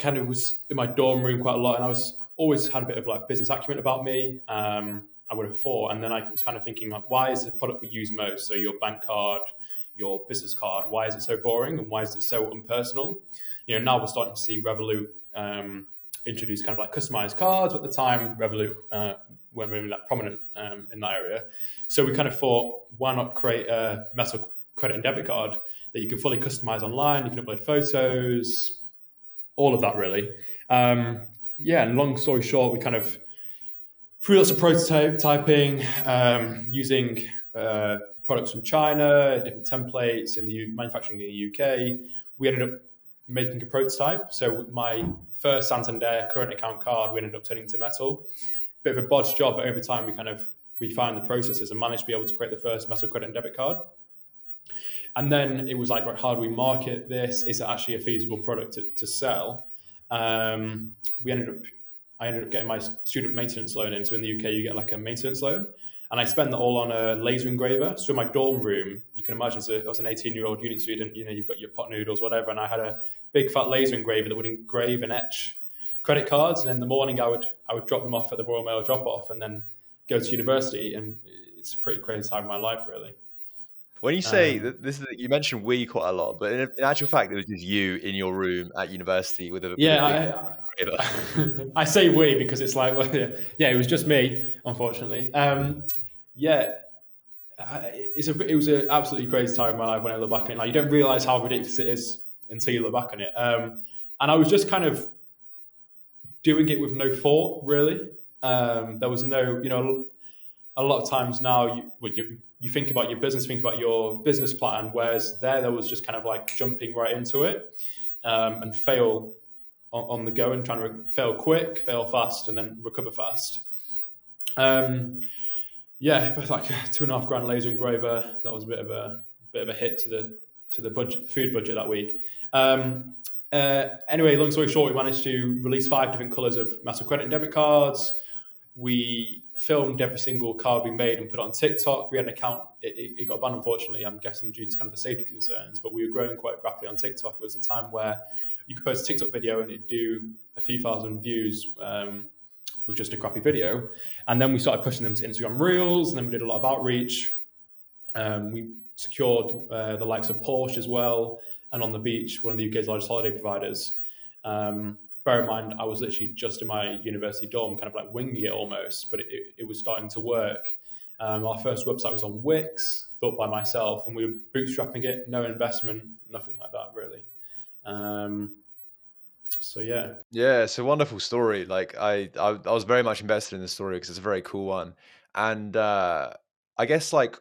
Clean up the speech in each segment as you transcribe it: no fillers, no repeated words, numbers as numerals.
kind of was in my dorm room quite a lot, and I was always had a bit of like business acumen about me. I would have thought, and then I was kind of thinking like, why is the product we use most, so your bank card, your business card, why is it so boring and why is it so impersonal? Now we're starting to see Revolut introduce kind of like customized cards. But at the time, Revolut weren't really that prominent in that area. So we kind of thought, why not create a metal credit and debit card that you can fully customize online, you can upload photos, all of that really. And long story short, we kind of, through lots of prototyping, using products from China, different templates in the manufacturing in the UK, we ended up making a prototype. So my first Santander current account card, we ended up turning into metal. Bit of a bodged job, but over time we kind of refined the processes and managed to be able to create the first metal credit and debit card. And then it was like, right, how do we market this? Is it actually a feasible product to sell? I ended up getting my student maintenance loan in. So in the UK, you get like a maintenance loan. And I spent that all on a laser engraver. So in my dorm room, you can imagine, I was an 18-year-old uni student, you've got your pot noodles, whatever. And I had a big fat laser engraver that would engrave and etch credit cards. And in the morning, I would drop them off at the Royal Mail drop-off and then go to university. And it's a pretty crazy time in my life, really. When you say you mentioned we quite a lot, but in actual fact, it was just you in your room at university with a I say we because it's like, well, it was just me, unfortunately. It was an absolutely crazy time in my life when I look back on it. Like, you don't realize how ridiculous it is until you look back on it. And I was just kind of doing it with no thought, really. There was no, a lot of times now you think about your business, think about your business plan, whereas there was just kind of like jumping right into it and fail on the go and trying to fail quick, fail fast, and then recover fast. But like $2,500 laser engraver, that was a bit of a hit to the budget, the food budget that week. Anyway, long story short, we managed to release 5 different colors of metal credit and debit cards. We filmed every single card we made and put it on TikTok. We had an account. It got banned, unfortunately, I'm guessing due to kind of the safety concerns, but we were growing quite rapidly on TikTok. It was a time where you could post a TikTok video and it'd do a few thousand views with just a crappy video. And then we started pushing them to Instagram Reels, and then we did a lot of outreach. We secured the likes of Porsche as well, and On the Beach, one of the UK's largest holiday providers. Bear in mind, I was literally just in my university dorm, kind of like winging it almost, but it was starting to work. Our first website was on Wix, built by myself, and we were bootstrapping it, no investment, nothing like that, really. It's a wonderful story. Like I was very much invested in this story because it's a very cool one. And I guess like,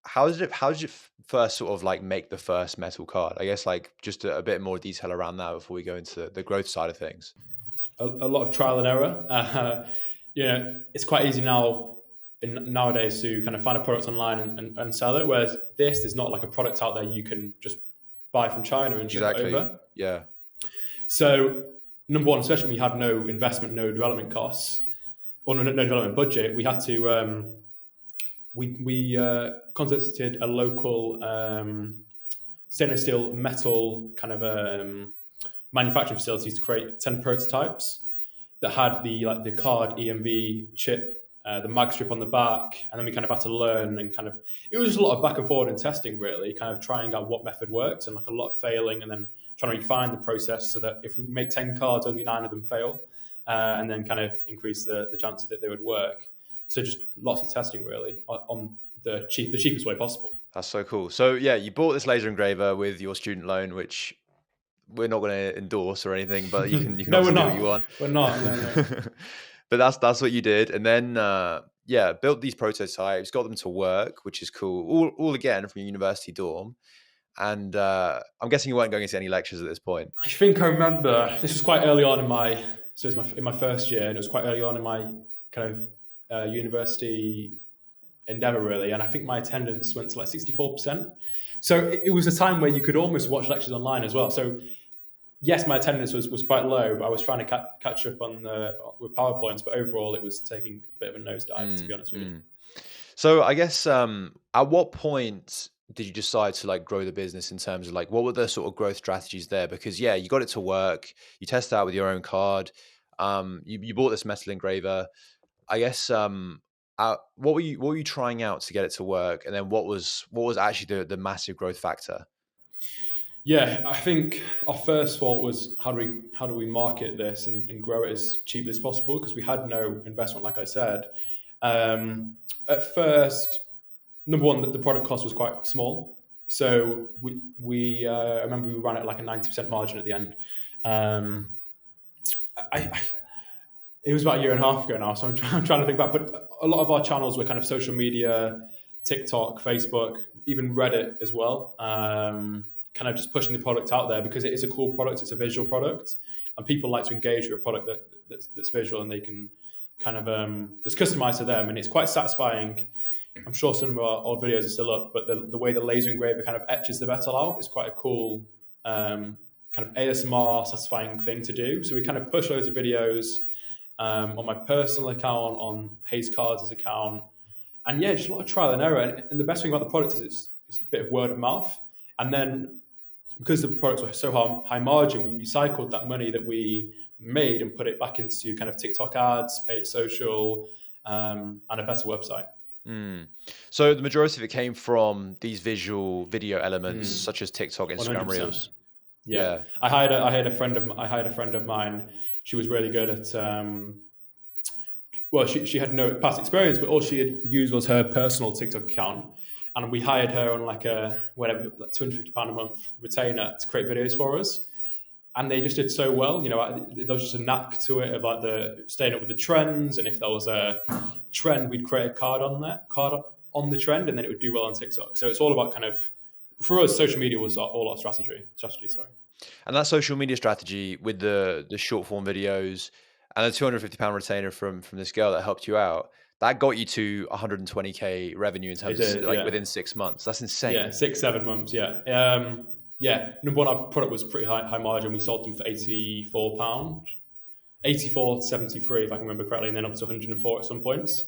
how did you first sort of like make the first metal card? I guess like just a bit more detail around that before we go into the growth side of things. A lot of trial and error. It's quite easy nowadays to kind of find a product online and sell it, whereas there's not like a product out there you can just buy from China and ship it over. Yeah. So number one, especially when we had no investment, no development costs, or no development budget, we had to we contacted a local stainless steel metal kind of manufacturing facility to create 10 prototypes that had the card EMV chip, the mag strip on the back, and then we kind of had to learn and kind of, it was just a lot of back and forward and testing, really, kind of trying out what method works, and like a lot of failing, and then trying to refine the process so that if we make 10 cards, only 9 of them fail, and then kind of increase the chances that they would work. So just lots of testing, really, on the cheapest way possible. That's so cool. So yeah, you bought this laser engraver with your student loan, which we're not going to endorse or anything, but you can no, do what you want. We're not. No. But that's what you did, and then built these prototypes, got them to work, which is cool. All again from your university dorm. And I'm guessing you weren't going into any lectures at this point. I think I remember this was quite early on in my first year, and it was quite early on in my kind of university endeavor, really. And I think my attendance went to like 64%. So it was a time where you could almost watch lectures online as well. So yes, my attendance was quite low, but I was trying to catch up with PowerPoints. But overall, it was taking a bit of a nosedive, to be honest with you. So I guess at what point did you decide to like grow the business in terms of like what were the sort of growth strategies there? Because yeah, you got it to work, you test out with your own card, you bought this metal engraver. I guess what were you trying out to get it to work, and then what was actually the massive growth factor? Yeah, I think our first thought was how do we market this and grow it as cheaply as possible, because we had no investment, like I said. At first, number one, the product cost was quite small, so I remember we ran at like a 90% margin at the end. Um, I It was about a year and a half ago now, so I'm trying to think back. But a lot of our channels were kind of social media, TikTok, Facebook, even Reddit as well. Kind of just pushing the product out there because it is a cool product. It's a visual product, and people like to engage with a product that's visual and they can kind of that's customized to them, and it's quite satisfying. I'm sure some of our old videos are still up, but the way the laser engraver kind of etches the metal out is quite a cool kind of ASMR satisfying thing to do. So we kind of push loads of videos on my personal account, on Haze Cards' account, and yeah, just a lot of trial and error. And the best thing about the product is it's a bit of word of mouth. And then because the products were so high margin, we recycled that money that we made and put it back into kind of TikTok ads, paid social, and a better website. Mm. So the majority of it came from these visual video elements Mm, such as TikTok, Instagram 100%. Reels. Yeah, Yeah. I hired a friend of mine. She was really good at well, she had no past experience, but all she had used was her personal TikTok account. And we hired her on like a whatever, like £250 a month retainer to create videos for us. And they just did so well. There was just a knack to it of like the staying up with the trends. And if there was a trend, we'd create a card on the trend, and then it would do well on TikTok. So it's all about kind of, for us, social media was all our strategy, sorry. And that social media strategy with the short form videos and the £250 retainer from this girl that helped you out, that got you to 120K revenue in It terms of did, like yeah. within 6 months. That's Yeah, insane. 6, 7 months. Yeah. Yeah. Number one, our product was pretty high margin. We sold them for £84, 84 to 73, if I can remember correctly, and then up to 104 at some points.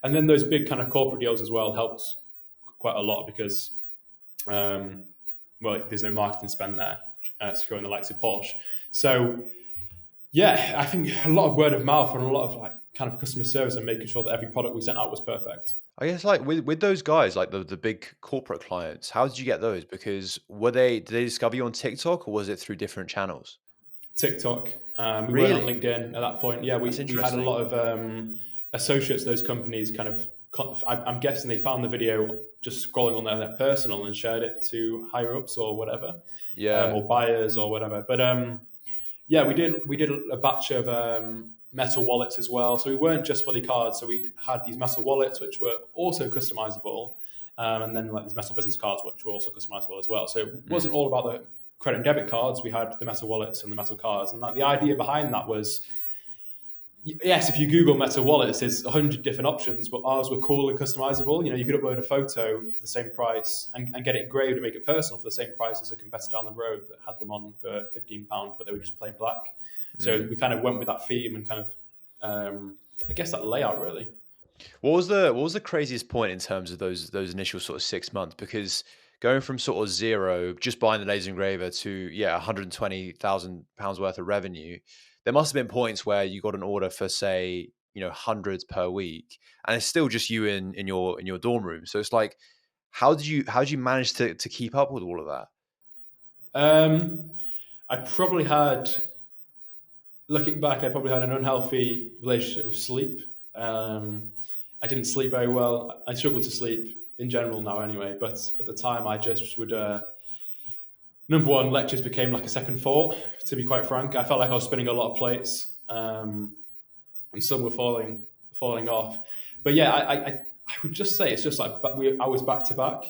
And then those big kind of corporate deals as well helped quite a lot because, well, there's no marketing spend there, securing the likes of Porsche. So, yeah, I think a lot of word of mouth and a lot of like kind of customer service and making sure that every product we sent out was perfect. I guess like with those guys, like the big corporate clients, how did you get those? Because did they discover you on TikTok or was it through different channels? TikTok. We weren't on Really? LinkedIn at that point. Yeah, That's we had a interesting. lot of associates. Those companies kind of, I'm guessing they found the video just scrolling on their personal and shared it to higher ups or whatever, Yeah. or buyers or whatever. But yeah, we did a batch of metal wallets as well. So we weren't just fully cards. So we had these metal wallets which were also customizable, and then like these metal business cards which were also customizable as well. So it wasn't Mm. all about the credit and debit cards. We had the metal wallets and the metal cards, and like, the idea behind that was, yes, if you Google metal wallets, there's 100 different options, but ours were cool and customizable. You could upload a photo for the same price and get it engraved and make it personal for the same price as a competitor down the road that had them on for £15, but they were just plain black. So Mm. we kind of went with that theme and kind of, I guess, that layout really. What was the craziest point in terms of those initial sort of 6 months? Because going from sort of zero, just buying the laser engraver to yeah, £120,000 worth of revenue, there must have been points where you got an order for say, hundreds per week, and it's still just you in your dorm room. So it's like, how did you manage to keep up with all of that? Um, I probably had, looking back, I probably had an unhealthy relationship with sleep. I didn't sleep very well. I struggle to sleep in general now, anyway. But at the time, I just would. Number one, lectures became like a second thought. To be quite frank, I felt like I was spinning a lot of plates, and some were falling off. But yeah, I would just say it's just like, but I was back to back.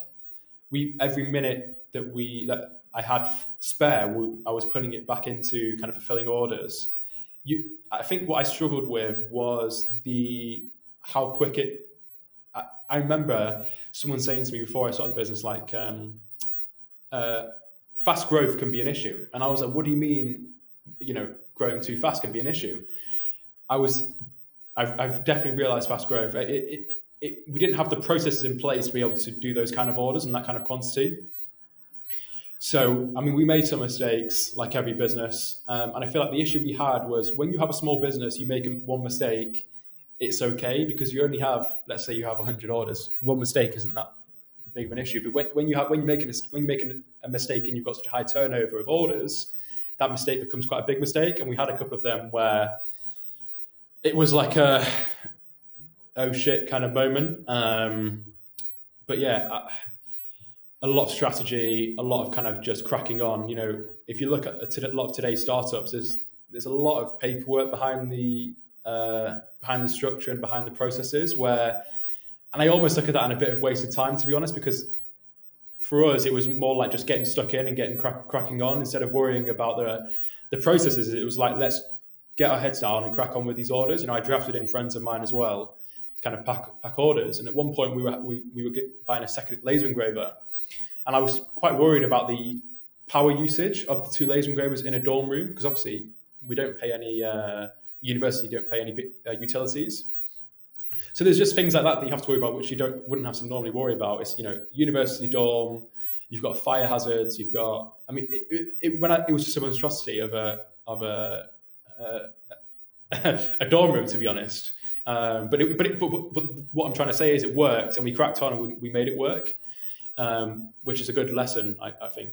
Every minute that I had spare, I was putting it back into kind of fulfilling orders. I think what I struggled with was the how quick it. I remember someone saying to me before I started the business, like, uh, fast growth can be an issue, and I was like, "What do you mean? Growing too fast can be an issue?" I was, I've definitely realized fast growth. we didn't have the processes in place to be able to do those kind of orders and that kind of quantity. So, I mean, we made some mistakes like every business. And I feel like the issue we had was when you have a small business, you make one mistake, it's okay because you only have, let's say you have 100 orders. One mistake isn't that big of an issue. But when you're making a mistake and you've got such a high turnover of orders, that mistake becomes quite a big mistake. And we had a couple of them where it was like a oh shit kind of moment. But yeah, a lot of strategy, a lot of kind of just cracking on. You know, if you look at a lot of today's startups, there's a lot of paperwork behind the structure and behind the processes and I almost look at that in a bit of wasted time, to be honest, because for us, it was more like just getting stuck in and getting cracking on instead of worrying about the processes. It was like, let's get our heads down and crack on with these orders. You know, I drafted in friends of mine as well to kind of pack orders. And at one point we were buying a second laser engraver. And I was quite worried about the power usage of the 2 laser engravers in a dorm room, because obviously we don't pay any, university don't pay any utilities. So there's just things like that you have to worry about, which you wouldn't have to normally worry about. It's, you know, university dorm, you've got fire hazards, you've got, I mean, it was just a monstrosity of a dorm room, to be honest. But what I'm trying to say is it worked, and we cracked on and we made it work, which is a good lesson, I think.